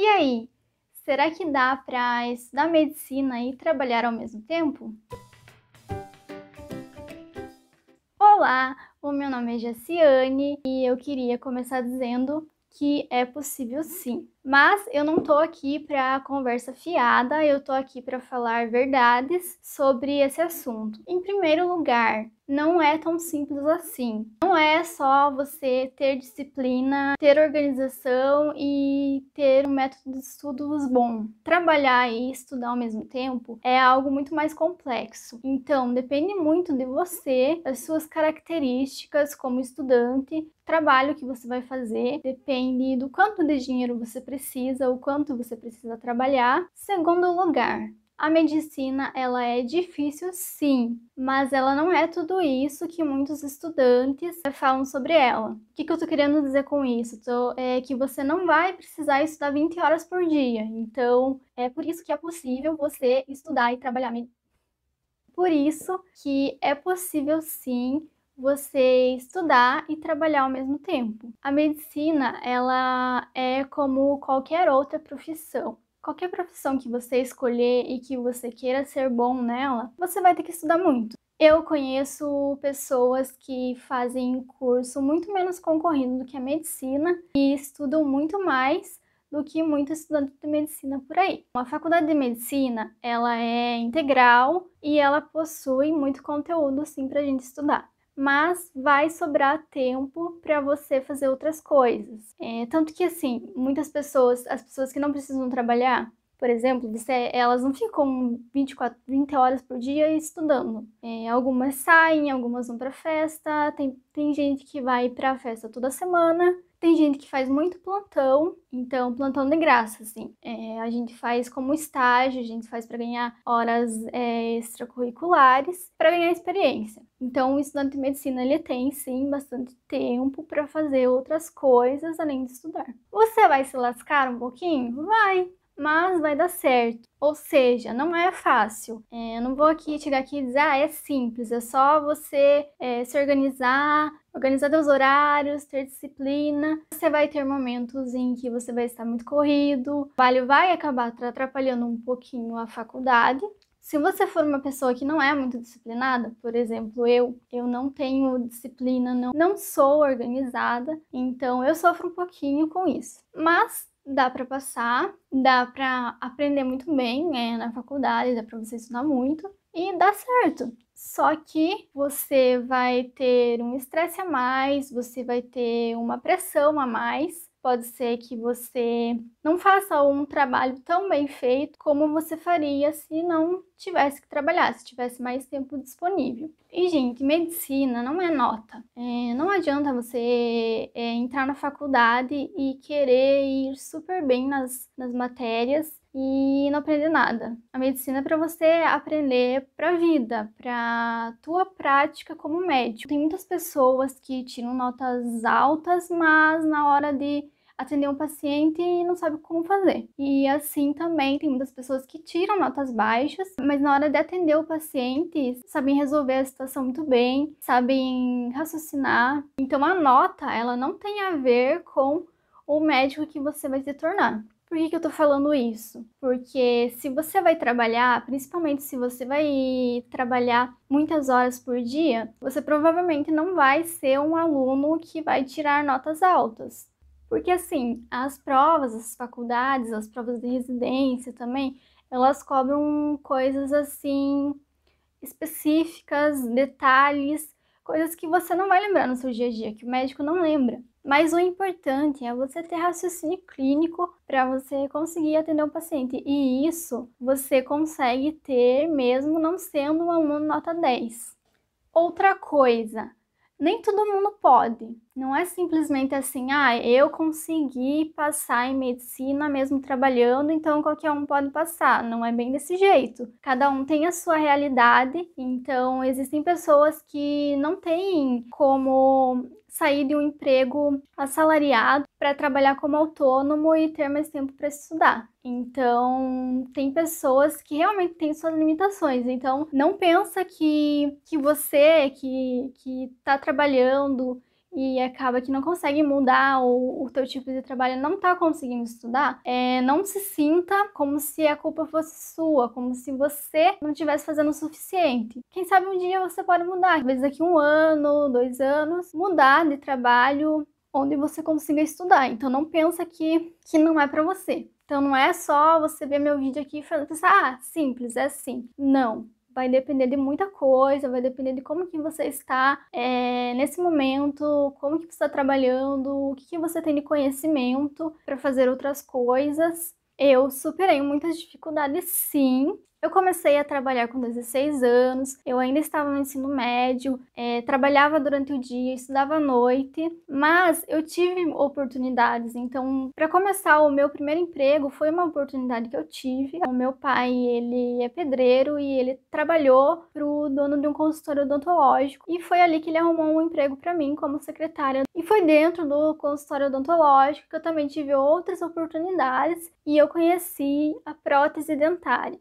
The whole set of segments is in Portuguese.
E aí, será que dá para estudar medicina e trabalhar ao mesmo tempo? Olá, o meu nome é Jaciane e eu queria começar dizendo que é possível sim. Mas eu não tô aqui para conversa fiada, eu tô aqui para falar verdades sobre esse assunto. Em primeiro lugar, não é tão simples assim. Não é só você ter disciplina, ter organização e ter um método de estudos bom. Trabalhar e estudar ao mesmo tempo é algo muito mais complexo. Então, depende muito de você, das suas características como estudante, trabalho que você vai fazer, depende do quanto de dinheiro você precisa, o quanto você precisa trabalhar. Segundo lugar, a medicina, ela é difícil sim, mas ela não é tudo isso que muitos estudantes falam sobre ela. O que eu tô querendo dizer com isso? É que você não vai precisar estudar 20 horas por dia, então é por isso que é possível você estudar e trabalhar. Por isso que é possível sim você estudar e trabalhar ao mesmo tempo. A medicina, ela é como qualquer outra profissão. Qualquer profissão que você escolher e que você queira ser bom nela, você vai ter que estudar muito. Eu conheço pessoas que fazem curso muito menos concorrido do que a medicina e estudam muito mais do que muitos estudantes de medicina por aí. A faculdade de medicina, ela é integral e ela possui muito conteúdo sim para a gente estudar. Mas vai sobrar tempo para você fazer outras coisas. Tanto que assim, muitas pessoas, as pessoas que não precisam trabalhar, por exemplo, elas não ficam 20 horas por dia estudando. Algumas saem, algumas vão para festa, tem gente que vai para festa toda semana, tem gente que faz muito plantão, então plantão de graça, assim. A gente faz como estágio, a gente faz para ganhar horas extracurriculares, para ganhar experiência. Então o estudante de medicina, ele tem sim bastante tempo para fazer outras coisas além de estudar. Você vai se lascar um pouquinho? Vai! Mas vai dar certo. Ou seja, não é fácil. Eu não vou chegar aqui e dizer, é simples, é só você se organizar teus horários, ter disciplina. Você vai ter momentos em que você vai estar muito corrido, o trabalho vai acabar atrapalhando um pouquinho a faculdade. Se você for uma pessoa que não é muito disciplinada, por exemplo, eu não tenho disciplina, não sou organizada, então eu sofro um pouquinho com isso. Mas dá para passar, dá para aprender muito bem, na faculdade, dá para você estudar muito e dá certo. Só que você vai ter um estresse a mais, você vai ter uma pressão a mais. Pode ser que você não faça um trabalho tão bem feito como você faria se não tivesse que trabalhar, se tivesse mais tempo disponível. E, gente, medicina não é nota. Não adianta você entrar na faculdade e querer ir super bem nas matérias e não aprender nada. A medicina é para você aprender para a vida, para tua prática como médico. Tem muitas pessoas que tiram notas altas, mas na hora de atender um paciente e não sabe como fazer. E assim também tem muitas pessoas que tiram notas baixas, mas na hora de atender o paciente sabem resolver a situação muito bem, sabem raciocinar. Então a nota, ela não tem a ver com o médico que você vai se tornar. Por que eu tô falando isso? Porque se você vai trabalhar, principalmente se você vai trabalhar muitas horas por dia, você provavelmente não vai ser um aluno que vai tirar notas altas. Porque assim, as provas, as faculdades, as provas de residência também, elas cobram coisas assim específicas, detalhes, coisas que você não vai lembrar no seu dia a dia, que o médico não lembra. Mas o importante é você ter raciocínio clínico para você conseguir atender um paciente. E isso você consegue ter mesmo não sendo um aluno nota 10. Outra coisa, nem todo mundo pode. Não é simplesmente assim, eu consegui passar em medicina mesmo trabalhando, então qualquer um pode passar. Não é bem desse jeito. Cada um tem a sua realidade, então existem pessoas que não têm como sair de um emprego assalariado para trabalhar como autônomo e ter mais tempo para estudar. Então, tem pessoas que realmente têm suas limitações. Então, não pensa que você que está trabalhando e acaba que não consegue mudar o teu tipo de trabalho, não tá conseguindo estudar, não se sinta como se a culpa fosse sua, como se você não estivesse fazendo o suficiente. Quem sabe um dia você pode mudar, às vezes daqui 1 ano, 2 anos, mudar de trabalho onde você consiga estudar. Então não pensa que não é pra você. Então não é só você ver meu vídeo aqui e pensar, simples, é assim. Não. Vai depender de muita coisa, vai depender de como que você está nesse momento, como que você está trabalhando, o que você tem de conhecimento para fazer outras coisas. Eu superei muitas dificuldades, sim. Eu comecei a trabalhar com 16 anos, eu ainda estava no ensino médio, trabalhava durante o dia, estudava à noite, mas eu tive oportunidades. Então, para começar, o meu primeiro emprego foi uma oportunidade que eu tive. O meu pai, ele é pedreiro e ele trabalhou para o dono de um consultório odontológico e foi ali que ele arrumou um emprego para mim como secretária. E foi dentro do consultório odontológico que eu também tive outras oportunidades e eu conheci a prótese dentária.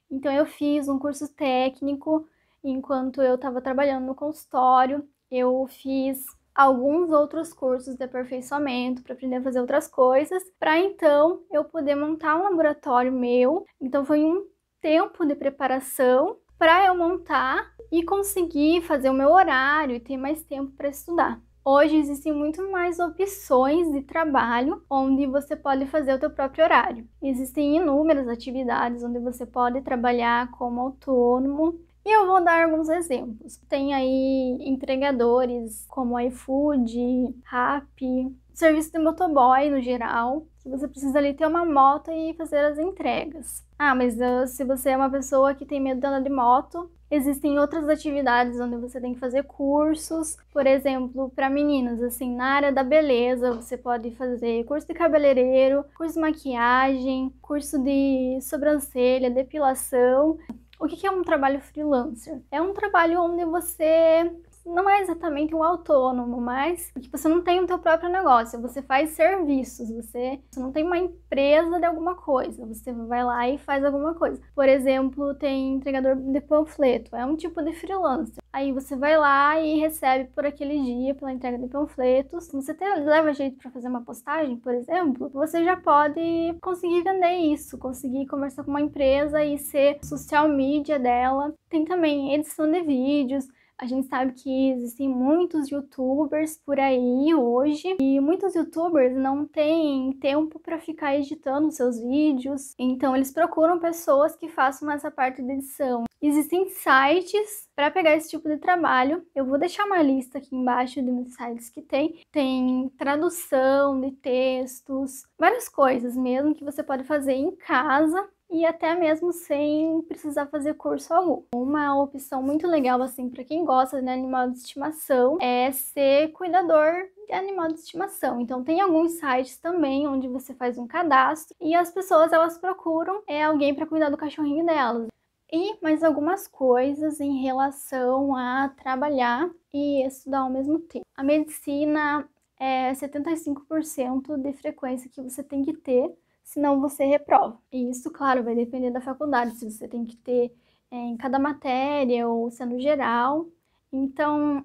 Então eu fiz um curso técnico enquanto eu estava trabalhando no consultório. Eu fiz alguns outros cursos de aperfeiçoamento para aprender a fazer outras coisas, para então eu poder montar um laboratório meu. Então foi um tempo de preparação para eu montar e conseguir fazer o meu horário e ter mais tempo para estudar. Hoje existem muito mais opções de trabalho onde você pode fazer o teu próprio horário. Existem inúmeras atividades onde você pode trabalhar como autônomo. E eu vou dar alguns exemplos. Tem aí entregadores como iFood, Rappi, serviço de motoboy no geral, que você precisa ali ter uma moto e fazer as entregas. Mas se você é uma pessoa que tem medo de andar de moto, existem outras atividades onde você tem que fazer cursos, por exemplo, para meninas, assim, na área da beleza, você pode fazer curso de cabeleireiro, curso de maquiagem, curso de sobrancelha, depilação. O que é um trabalho freelancer? É um trabalho onde você não é exatamente um autônomo, mas que você não tem o teu próprio negócio, você faz serviços, você não tem uma empresa de alguma coisa, você vai lá e faz alguma coisa. Por exemplo, tem entregador de panfleto, é um tipo de freelancer. Aí você vai lá e recebe por aquele dia, pela entrega de panfletos. Se você leva jeito para fazer uma postagem, por exemplo, você já pode conseguir vender isso, conseguir conversar com uma empresa e ser social media dela. Tem também edição de vídeos. A gente sabe que existem muitos youtubers por aí hoje e muitos youtubers não têm tempo para ficar editando seus vídeos, então eles procuram pessoas que façam essa parte de edição. Existem sites para pegar esse tipo de trabalho. Eu vou deixar uma lista aqui embaixo de sites que tem tradução de textos, várias coisas mesmo que você pode fazer em casa e até mesmo sem precisar fazer curso algum. Uma opção muito legal, assim, para quem gosta de animal de estimação é ser cuidador de animal de estimação. Então tem alguns sites também onde você faz um cadastro e as pessoas, elas procuram alguém para cuidar do cachorrinho delas. E mais algumas coisas em relação a trabalhar e estudar ao mesmo tempo. A medicina é 75% de frequência que você tem que ter, senão você reprova. E isso, claro, vai depender da faculdade, se você tem que ter em cada matéria ou sendo geral. Então,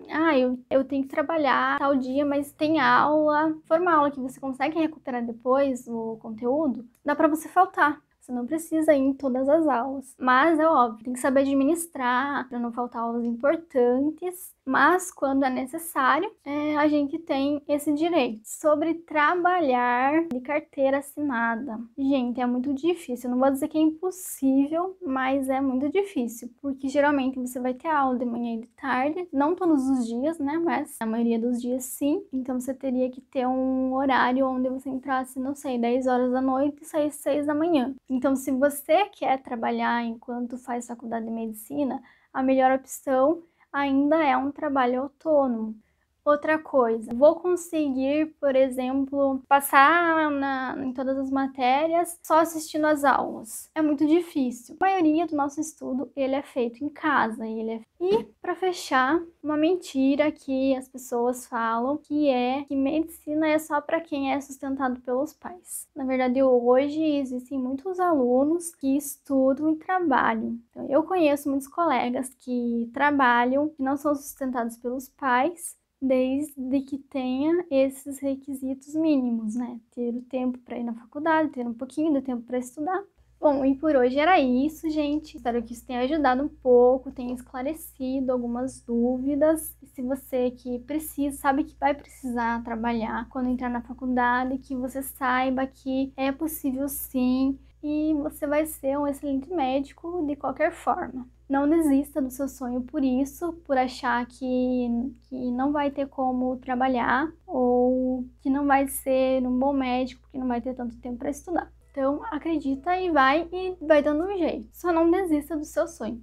eu tenho que trabalhar tal dia, mas tem aula. Se for uma aula que você consegue recuperar depois o conteúdo, dá para você faltar. Você não precisa ir em todas as aulas. Mas é óbvio, tem que saber administrar para não faltar aulas importantes. Mas quando é necessário, a gente tem esse direito. Sobre trabalhar de carteira assinada. Gente, é muito difícil. Eu não vou dizer que é impossível, mas é muito difícil. Porque geralmente você vai ter aula de manhã e de tarde. Não todos os dias, né? Mas a maioria dos dias sim. Então você teria que ter um horário onde você entrasse, não sei, 10 horas da noite e saísse 6 da manhã. Então, se você quer trabalhar enquanto faz faculdade de medicina, a melhor opção ainda é um trabalho autônomo. Outra coisa, vou conseguir, por exemplo, passar em todas as matérias só assistindo às aulas. É muito difícil. A maioria do nosso estudo, ele é feito em casa. E, para fechar, uma mentira que as pessoas falam, que é que medicina é só para quem é sustentado pelos pais. Na verdade, hoje existem muitos alunos que estudam e trabalham. Então, eu conheço muitos colegas que trabalham, que não são sustentados pelos pais, desde que tenha esses requisitos mínimos, né? Ter o tempo para ir na faculdade, ter um pouquinho de tempo para estudar. Bom, e por hoje era isso, gente. Espero que isso tenha ajudado um pouco, tenha esclarecido algumas dúvidas. E se você que precisa, sabe que vai precisar trabalhar quando entrar na faculdade, que você saiba que é possível sim, e você vai ser um excelente médico de qualquer forma. Não desista do seu sonho por isso, por achar que não vai ter como trabalhar ou que não vai ser um bom médico porque não vai ter tanto tempo para estudar. Então, acredita e vai dando um jeito. Só não desista do seu sonho.